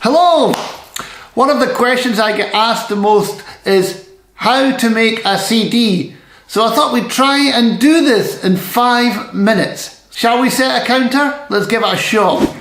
Hello! One of the questions I get asked the most is how to make a CD. So I thought we'd try and do this in 5 minutes. Shall we set a counter? Let's give it a shot.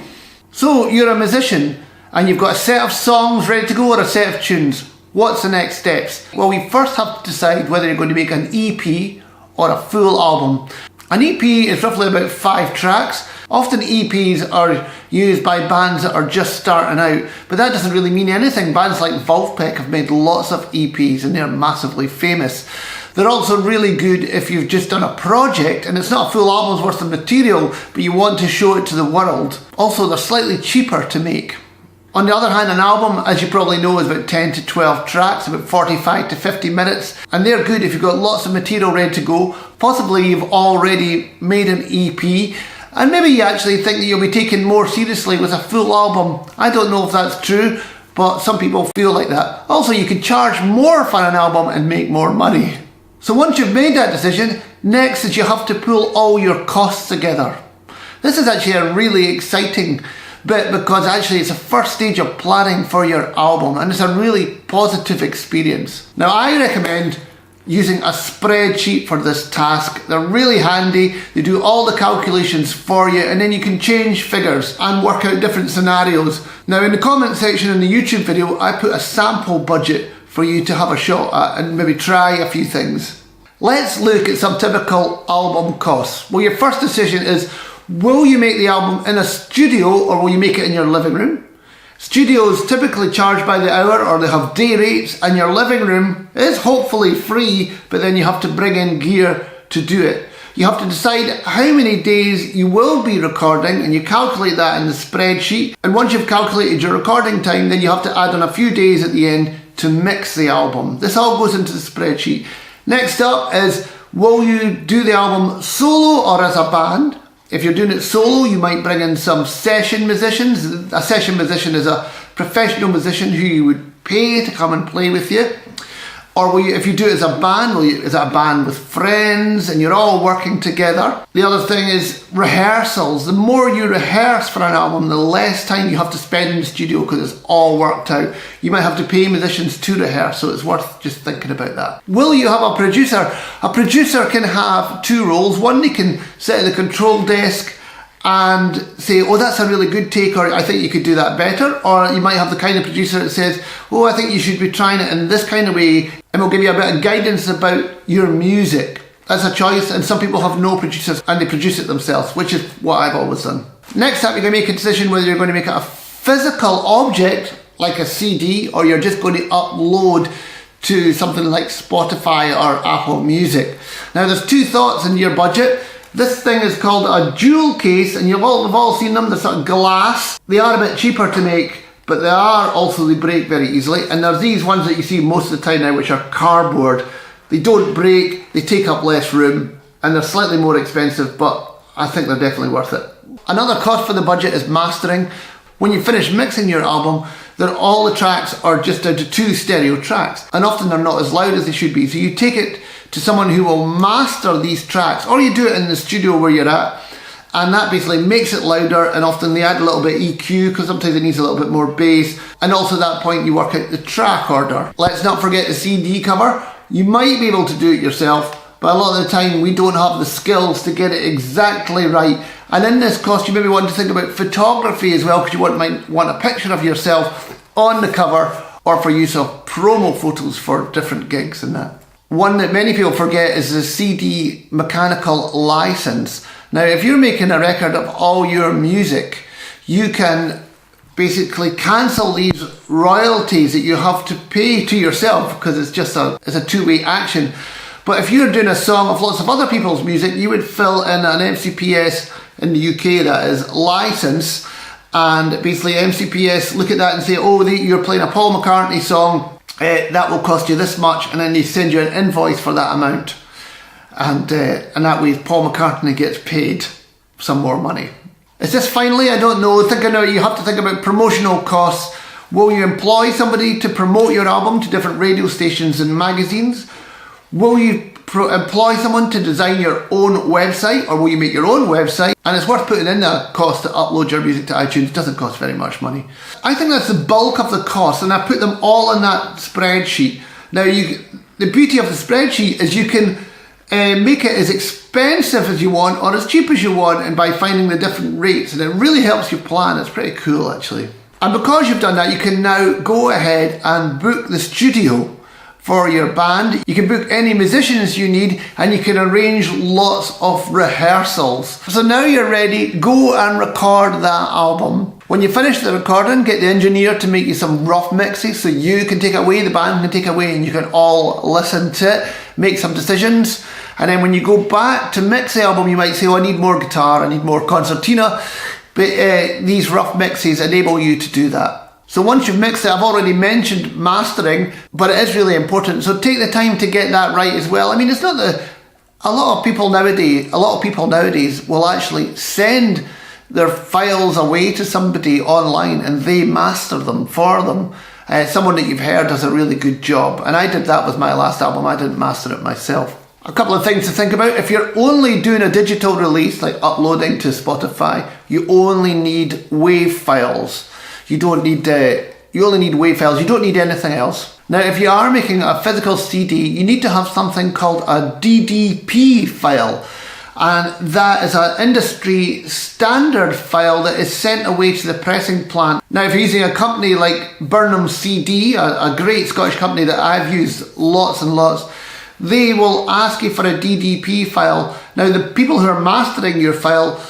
So you're a musician and you've got a set of songs ready to go or a set of tunes. What's the next steps? Well, we first have to decide whether you're going to make an EP or a full album. An EP is roughly about 5 tracks. Often EPs are used by bands that are just starting out, but that doesn't really mean anything. Bands like Wolfpack have made lots of EPs and they're massively famous. They're also really good if you've just done a project and it's not a full album's worth of material, but you want to show it to the world. Also, they're slightly cheaper to make. On the other hand, an album, as you probably know, is about 10 to 12 tracks, about 45 to 50 minutes, and they're good if you've got lots of material ready to go. Possibly you've already made an EP, and maybe you actually think that you'll be taken more seriously with a full album. I don't know if that's true, but some people feel like that. Also, you can charge more for an album and make more money. So once you've made that decision, next is you have to pull all your costs together. This is actually a really exciting bit because actually it's the first stage of planning for your album and it's a really positive experience. Now I recommend using a spreadsheet for this task. They're really handy, they do all the calculations for you and then you can change figures and work out different scenarios. Now in the comment section in the YouTube video I put a sample budget for you to have a shot at and maybe try a few things. Let's look at some typical album costs. Well, your first decision is, will you make the album in a studio or will you make it in your living room? Studios typically charge by the hour or they have day rates, and your living room is hopefully free, but then you have to bring in gear to do it. You have to decide how many days you will be recording and you calculate that in the spreadsheet, and once you've calculated your recording time, then you have to add on a few days at the end to mix the album. This all goes into the spreadsheet. Next up is, will you do the album solo or as a band? If you're doing it solo, you might bring in some session musicians. A session musician is a professional musician who you would pay to come and play with you. Or will you, if you do it as a band, is it a band with friends and you're all working together? The other thing is rehearsals. The more you rehearse for an album, the less time you have to spend in the studio because it's all worked out. You might have to pay musicians to rehearse, so it's worth just thinking about that. Will you have a producer? A producer can have 2 roles. One, they can sit at the control desk and say, oh, that's a really good take, or I think you could do that better. Or you might have the kind of producer that says, oh, I think you should be trying it in this kind of way, and we'll give you a bit of guidance about your music. That's a choice, and some people have no producers and they produce it themselves, which is what I've always done. Next up, you're going to make a decision whether you're going to make it a physical object, like a CD, or you're just going to upload to something like Spotify or Apple Music. Now, there's 2 thoughts in your budget. This thing is called a jewel case, and we've all seen them. They're sort of glass. They are a bit cheaper to make, but they break very easily. And there's these ones that you see most of the time now, which are cardboard. They don't break, they take up less room, and they're slightly more expensive, but I think they're definitely worth it. Another cost for the budget is mastering. When you finish mixing your album, all the tracks are just down to 2 stereo tracks, and often they're not as loud as they should be. So you take it to someone who will master these tracks, or you do it in the studio where you're at, and that basically makes it louder, and often they add a little bit of EQ because sometimes it needs a little bit more bass, and also at that point you work out the track order. Let's not forget the CD cover. You might be able to do it yourself, but a lot of the time we don't have the skills to get it exactly right. And in this cost you maybe want to think about photography as well, because you might want a picture of yourself on the cover, or for use of promo photos for different gigs and that. One that many people forget is the CD mechanical license. Now, if you're making a record of all your music, you can basically cancel these royalties that you have to pay to yourself because it's a 2-way action. But if you're doing a song of lots of other people's music, you would fill in an MCPS, in the UK that is, license, and basically MCPS look at that and say, oh, you're playing a Paul McCartney song, that will cost you this much, and then they send you an invoice for that amount, and that way Paul McCartney gets paid some more money. Is this finally? I don't know. You have to think about promotional costs. Will you employ somebody to promote your album to different radio stations and magazines? Will you employ someone to design your own website, or will you make your own website? And it's worth putting in the cost to upload your music to iTunes. It doesn't cost very much money. I think that's the bulk of the cost, and I put them all in that spreadsheet. Now, the beauty of the spreadsheet is you can make it as expensive as you want or as cheap as you want, and by finding the different rates, and it really helps you plan. It's pretty cool, actually. And because you've done that, you can now go ahead and book the studio for your band. You can book any musicians you need, and you can arrange lots of rehearsals. So now you're ready, go and record that album. When you finish the recording, get the engineer to make you some rough mixes so you can take away, the band can take away, and you can all listen to it, make some decisions. And then when you go back to mix the album, you might say, oh, I need more guitar, I need more concertina. But these rough mixes enable you to do that. So once you've mixed it, I've already mentioned mastering, but it is really important. So take the time to get that right as well. I mean, it's not that a lot of people nowadays will actually send their files away to somebody online and they master them for them. Someone that you've heard does a really good job. And I did that with my last album. I didn't master it myself. A couple of things to think about. If you're only doing a digital release, like uploading to Spotify, you only need WAV files. You only need WAV files. You don't need anything else. Now, if you are making a physical CD, you need to have something called a DDP file. And that is an industry standard file that is sent away to the pressing plant. Now, if you're using a company like Burnham CD, a great Scottish company that I've used lots and lots, they will ask you for a DDP file. Now, the people who are mastering your file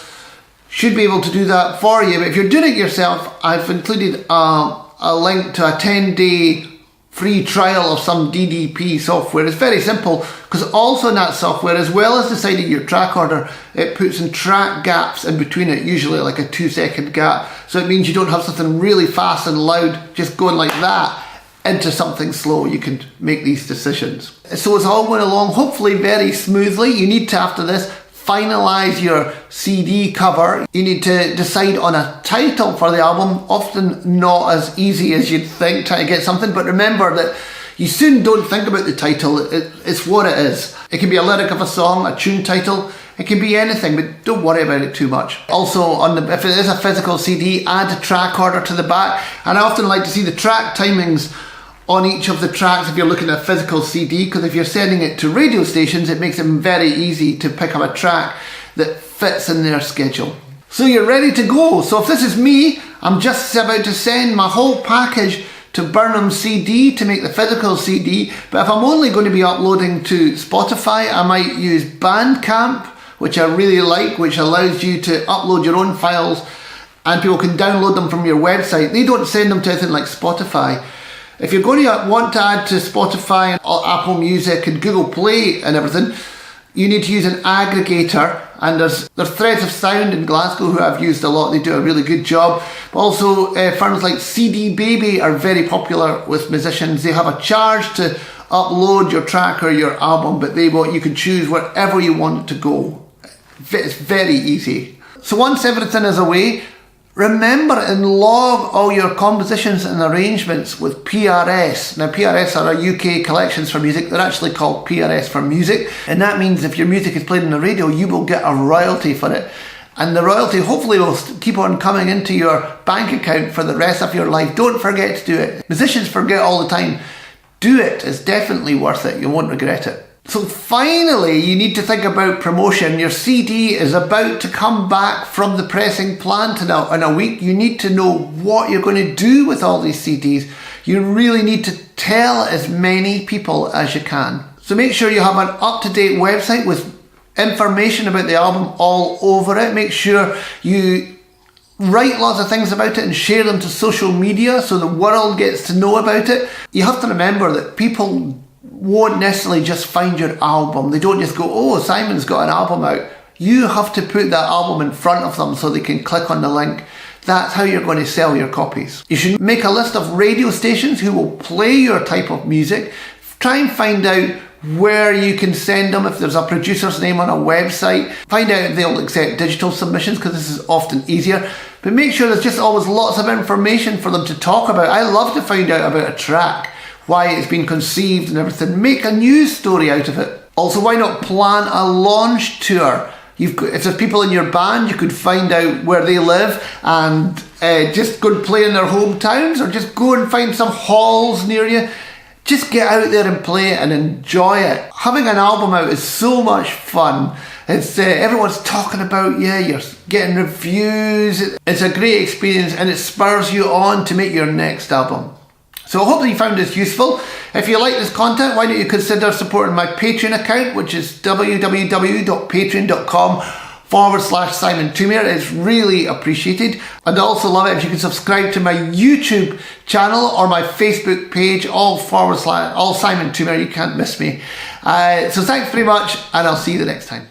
should be able to do that for you. But if you're doing it yourself, I've included a link to a 10-day free trial of some DDP software. It's very simple, because also in that software, as well as deciding your track order, it puts in track gaps in between it, usually like a 2-second gap. So it means you don't have something really fast and loud just going like that into something slow. You can make these decisions. So it's all going along hopefully very smoothly. You need to, after this, finalize your CD cover. You need to decide on a title for the album. Often not as easy as you'd think, trying to get something, but remember that you soon don't think about the title. It's what it is. It can be a lyric of a song, a tune title. It can be anything, but don't worry about it too much. Also, if it is a physical CD, add a track order to the back. And I often like to see the track timings on each of the tracks if you're looking at a physical CD, because if you're sending it to radio stations, it makes it very easy to pick up a track that fits in their schedule. So you're ready to go. So if this is me, I'm just about to send my whole package to Burnham CD to make the physical CD. But if I'm only going to be uploading to Spotify, I might use Bandcamp, which I really like, which allows you to upload your own files and people can download them from your website. They don't send them to anything like Spotify. If you're going to want to add to Spotify and Apple Music and Google Play and everything, you need to use an aggregator. And there's Threads of Sound in Glasgow, who I've used a lot. They do a really good job. But also firms like CD Baby are very popular with musicians. They have a charge to upload your track or your album, but you can choose wherever you want it to go. It's very easy. So once everything is away, remember and log all your compositions and arrangements with PRS. Now, PRS are a UK collections for music. They're actually called PRS for music. And that means if your music is played on the radio, you will get a royalty for it. And the royalty hopefully will keep on coming into your bank account for the rest of your life. Don't forget to do it. Musicians forget all the time. Do it. It's definitely worth it. You won't regret it. So finally, you need to think about promotion. Your CD is about to come back from the pressing plant in a week. You need to know what you're going to do with all these CDs. You really need to tell as many people as you can. So make sure you have an up-to-date website with information about the album all over it. Make sure you write lots of things about it and share them to social media so the world gets to know about it. You have to remember that people won't necessarily just find your album. They don't just go, oh, Simon's got an album out. You have to put that album in front of them so they can click on the link. That's how you're going to sell your copies. You should make a list of radio stations who will play your type of music. Try and find out where you can send them, if there's a producer's name on a website. Find out if they'll accept digital submissions, because this is often easier. But make sure there's just always lots of information for them to talk about. I love to find out about a track, why it's been conceived and everything. Make a news story out of it. Also, why not plan a launch tour? If there's people in your band, you could find out where they live and just go and play in their hometowns, or just go and find some halls near you. Just get out there and play it and enjoy it. Having an album out is so much fun. It's everyone's talking about you, you're getting reviews. It's a great experience and it spurs you on to make your next album. So I hope that you found this useful. If you like this content, why don't you consider supporting my Patreon account, which is www.patreon.com/Simon Thoumire. It's really appreciated. I'd also love it if you could subscribe to my YouTube channel or my Facebook page, all Simon Thoumire. You can't miss me. So thanks very much, and I'll see you the next time.